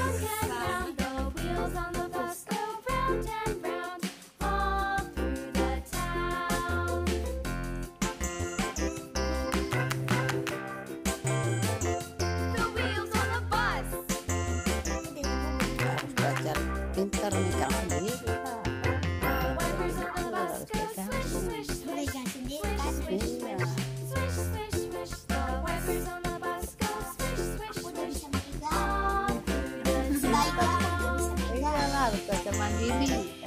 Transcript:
round and round. The wheels on the bus go round and round all through the town. The wheels on the bus. Harus belajar pintar nih kalau ini. The wipers on the bus go swish, swish, swish. Swish, swish, Iya. swish, swish, swish. The wipers on the bus go swish, swish, swish all through the town. Iyalah harus belajar mandiri.